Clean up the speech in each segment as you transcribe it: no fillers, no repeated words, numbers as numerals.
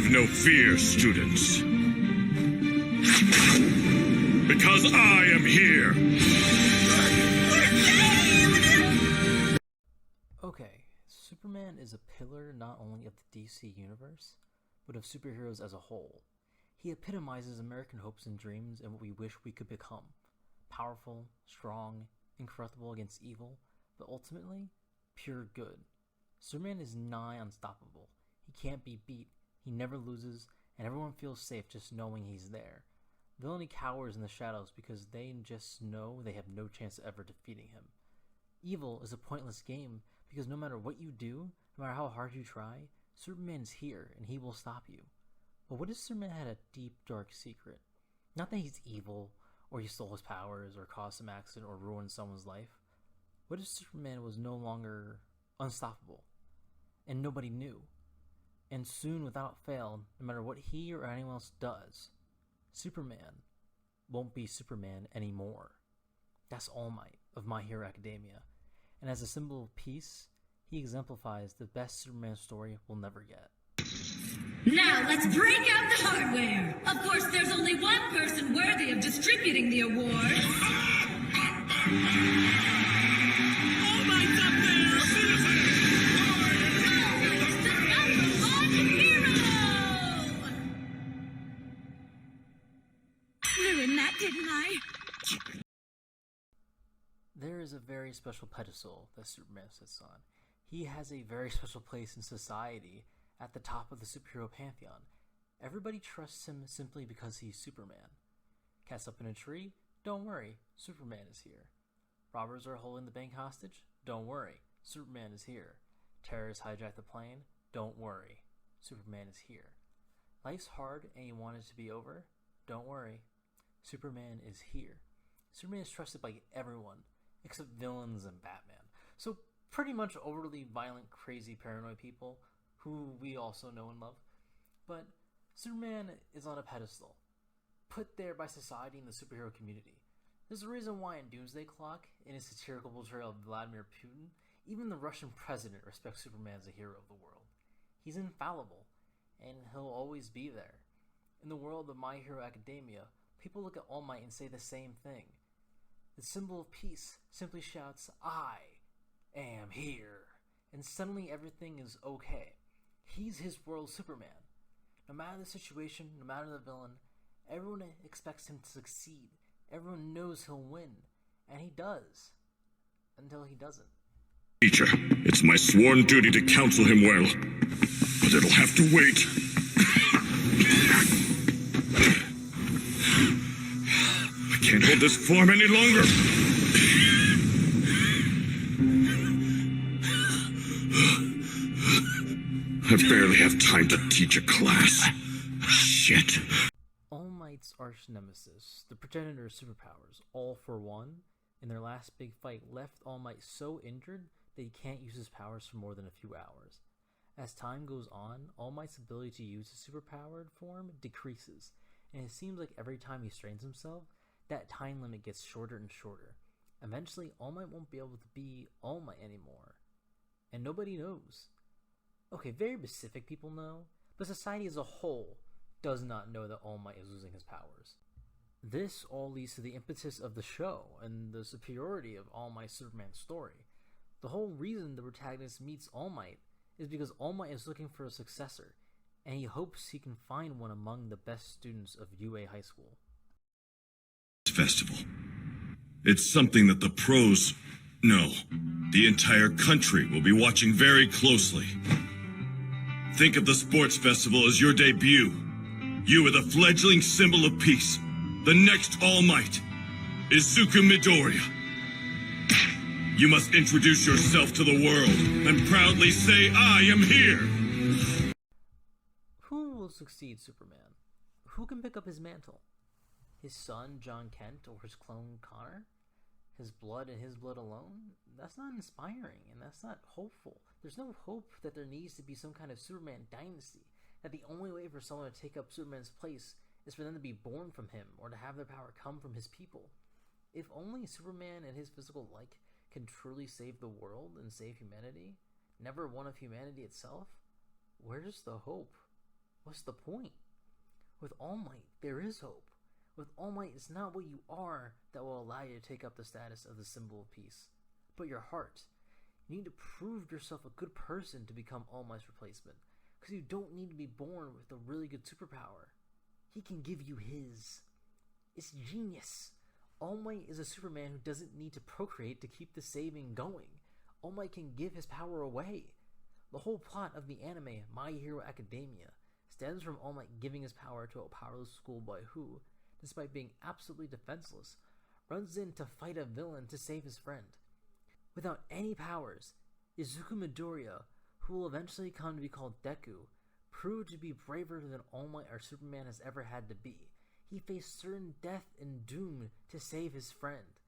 Have no fear, students. Because I am here. Okay, Superman is a pillar not only of the DC universe, but of superheroes as a whole. He epitomizes American hopes and dreams and what we wish we could become. Powerful, strong, incorruptible against evil, but ultimately, pure good. Superman is nigh unstoppable. He can't be beat, he never loses, and everyone feels safe just knowing he's there. Villainy cowers in the shadows because they just know they have no chance of ever defeating him. Evil is a pointless game because no matter what you do, no matter how hard you try, Superman is here and he will stop you. But what if Superman had a deep, dark secret? Not that he's evil, or he stole his powers, or caused some accident, or ruined someone's life. What if Superman was no longer unstoppable, and nobody knew? And soon, without fail, no matter what he or anyone else does, Superman won't be Superman anymore. That's All Might of My Hero Academia. And as a symbol of peace, he exemplifies the best Superman story we'll never get. Now let's break out the hardware! Of course, there's only one person worthy of distributing the award. All Might's up there! The number one hero! Ruined that, didn't I? There is a very special pedestal that Superman sits on. He has a very special place in society at the top of the superhero pantheon. Everybody trusts him simply because he's Superman. Cats up in a tree? Don't worry, Superman is here. Robbers are holding the bank hostage? Don't worry, Superman is here. Terrorists hijack the plane? Don't worry, Superman is here. Life's hard and you want it to be over? Don't worry, Superman is here. Superman is trusted by everyone, except villains and Batman. So pretty much overly violent, crazy, paranoid people who we also know and love. But Superman is on a pedestal, put there by society and the superhero community. There's a reason why in Doomsday Clock, in his satirical portrayal of Vladimir Putin, even the Russian president respects Superman as a hero of the world. He's infallible, and he'll always be there. In the world of My Hero Academia, people look at All Might and say the same thing. The symbol of peace simply shouts, I am here, and suddenly everything is okay. He's his world Superman. No matter the situation, no matter the villain, everyone expects him to succeed. Everyone knows he'll win, and he does. Until he doesn't. Teacher, it's my sworn duty to counsel him well, but it'll have to wait. I can't hold this form any longer. I barely have time to teach a class. Shit. All Might's arch nemesis, the progenitor's superpowers, All for One, in their last big fight left All Might so injured that he can't use his powers for more than a few hours. As time goes on, All Might's ability to use his superpowered form decreases, and it seems like every time he strains himself, that time limit gets shorter and shorter. Eventually, All Might won't be able to be All Might anymore. And nobody knows. Okay, very specific people know, but society as a whole does not know that All Might is losing his powers. This all leads to the impetus of the show and the superiority of All Might Superman's story. The whole reason the protagonist meets All Might is because All Might is looking for a successor, and he hopes he can find one among the best students of UA High School. Festival. It's something that the pros know. The entire country will be watching very closely. Think of the sports festival as your debut. You are the fledgling symbol of peace. The next All Might, Izuku Midoriya. You must introduce yourself to the world and proudly say, I am here! Who will succeed Superman? Who can pick up his mantle? His son, John Kent, or his clone, Connor? His blood and his blood alone? That's not inspiring, and that's not hopeful. There's no hope that there needs to be some kind of Superman dynasty, that the only way for someone to take up Superman's place is for them to be born from him, or to have their power come from his people. If only Superman and his physical like can truly save the world and save humanity, never one of humanity itself, where's the hope? what's the point? With All Might, there is hope. With All Might, it's not what you are that will allow you to take up the status of the symbol of peace, but your heart. You need to prove yourself a good person to become All Might's replacement, because you don't need to be born with a really good superpower. He can give you his. It's genius. All Might is a Superman who doesn't need to procreate to keep the saving going. All Might can give his power away. The whole plot of the anime My Hero Academia stems from All Might giving his power to a powerless schoolboy who, despite being absolutely defenseless, runs in to fight a villain to save his friend. Without any powers, Izuku Midoriya, who will eventually come to be called Deku, proved to be braver than All Might or Superman has ever had to be. He faced certain death and doom to save his friend.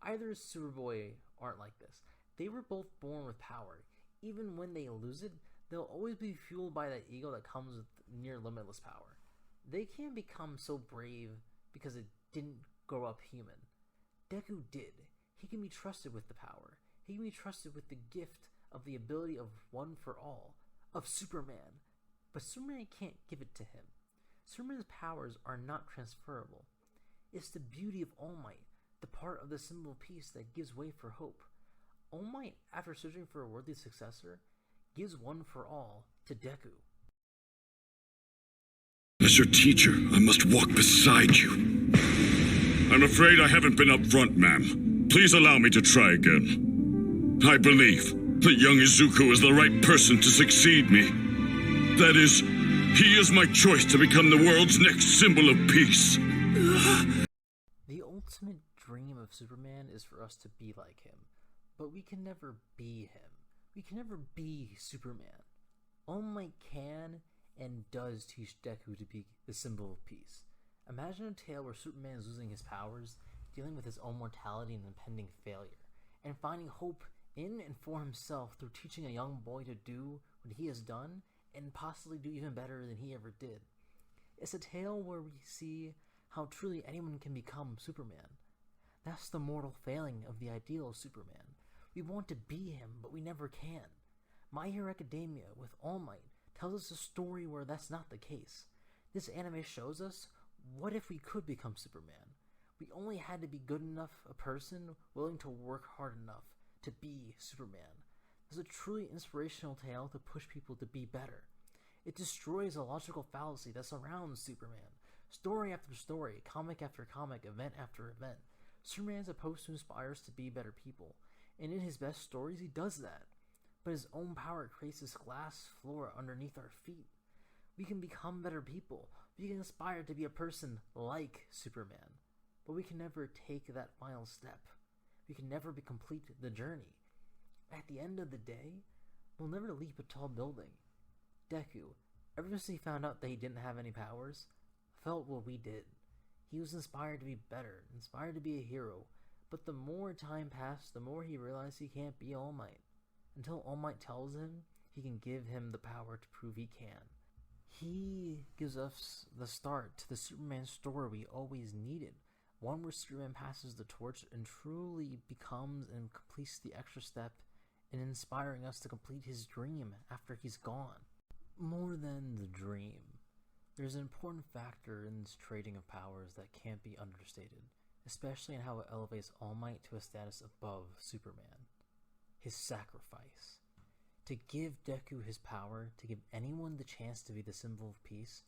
Either Superboy aren't like this. They were both born with power. Even when they lose it, they'll always be fueled by that ego that comes with near limitless power. They can't become so brave because it didn't grow up human. Deku did. He can be trusted with the power. He can be trusted with the gift of the ability of one for all, of Superman. But Superman can't give it to him. Superman's powers are not transferable. It's the beauty of All Might, the part of the symbol of peace that gives way for hope. All Might, after searching for a worthy successor, gives one for all to Deku. As your teacher, I must walk beside you. I'm afraid I haven't been up front, ma'am. Please allow me to try again. I believe that young Izuku is the right person to succeed me. That is, he is my choice to become the world's next symbol of peace. The ultimate dream of Superman is for us to be like him, but we can never be him. We can never be Superman. All Might can and does teach Deku to be the symbol of peace. Imagine a tale where Superman is losing his powers, dealing with his own mortality and impending failure, and finding hope in and for himself through teaching a young boy to do what he has done and possibly do even better than he ever did. It's a tale where we see how truly anyone can become Superman. That's the mortal failing of the ideal of Superman. We want to be him, but we never can. My Hero Academia, with All Might, tells us a story where that's not the case. This anime shows us, what if we could become Superman? We only had to be good enough a person willing to work hard enough to be Superman. It's a truly inspirational tale to push people to be better. It destroys a logical fallacy that surrounds Superman. Story after story, comic after comic, event after event. Superman is supposed to inspire us to be better people, and in his best stories he does that. But his own power creates this glass floor underneath our feet. We can become better people. We can aspire to be a person like Superman. But we can never take that final step. We can never complete the journey. At the end of the day, we'll never leap a tall building. Deku, ever since he found out that he didn't have any powers, felt what we did. He was inspired to be better, inspired to be a hero. But the more time passed, the more he realized he can't be All Might. Until All Might tells him he can give him the power to prove he can. He gives us the start to the Superman story we always needed. One where Superman passes the torch and truly becomes and completes the extra step in inspiring us to complete his dream after he's gone. More than the dream, there's an important factor in this trading of powers that can't be understated, especially in how it elevates All Might to a status above Superman. His sacrifice. To give Deku his power, to give anyone the chance to be the symbol of peace,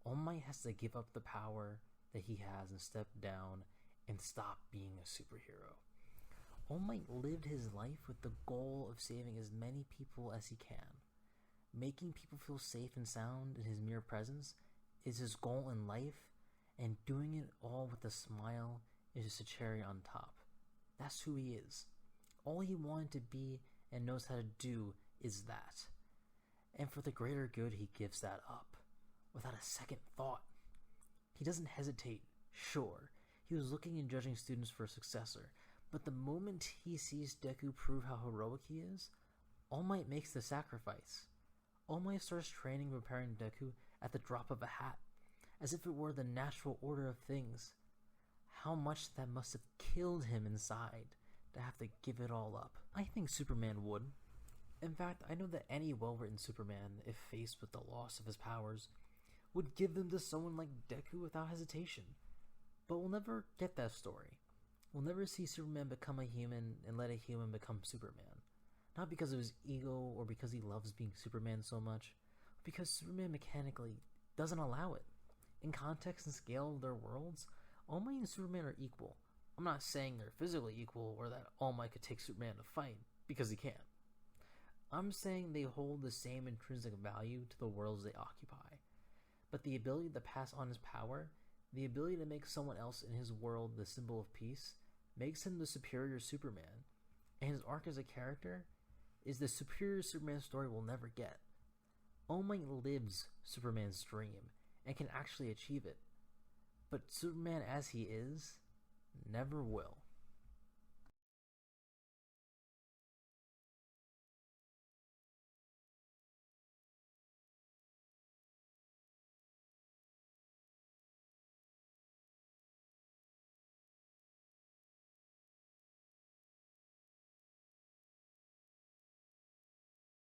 All Might has to give up the power that he has and step down and stop being a superhero. All Might lived his life with the goal of saving as many people as he can. Making people feel safe and sound in his mere presence is his goal in life, and doing it all with a smile is just a cherry on top. That's who he is. All he wanted to be and knows how to do is that. And for the greater good, he gives that up, without a second thought. He doesn't hesitate. Sure, he was looking and judging students for a successor, but the moment he sees Deku prove how heroic he is, All Might makes the sacrifice. All Might starts training and preparing Deku at the drop of a hat, as if it were the natural order of things. How much that must have killed him inside to have to give it all up. I think Superman would. In fact, I know that any well-written Superman, if faced with the loss of his powers, would give them to someone like Deku without hesitation. But we'll never get that story. We'll never see Superman become a human and let a human become Superman. Not because of his ego or because he loves being Superman so much, but because Superman mechanically doesn't allow it. In context and scale of their worlds, All Might and Superman are equal. I'm not saying they're physically equal or that All Might could take Superman to fight, because he can't. I'm saying they hold the same intrinsic value to the worlds they occupy. But the ability to pass on his power, the ability to make someone else in his world the symbol of peace, makes him the superior Superman. And his arc as a character is the superior Superman story we'll never get. All Might lives Superman's dream and can actually achieve it. But Superman as he is never will.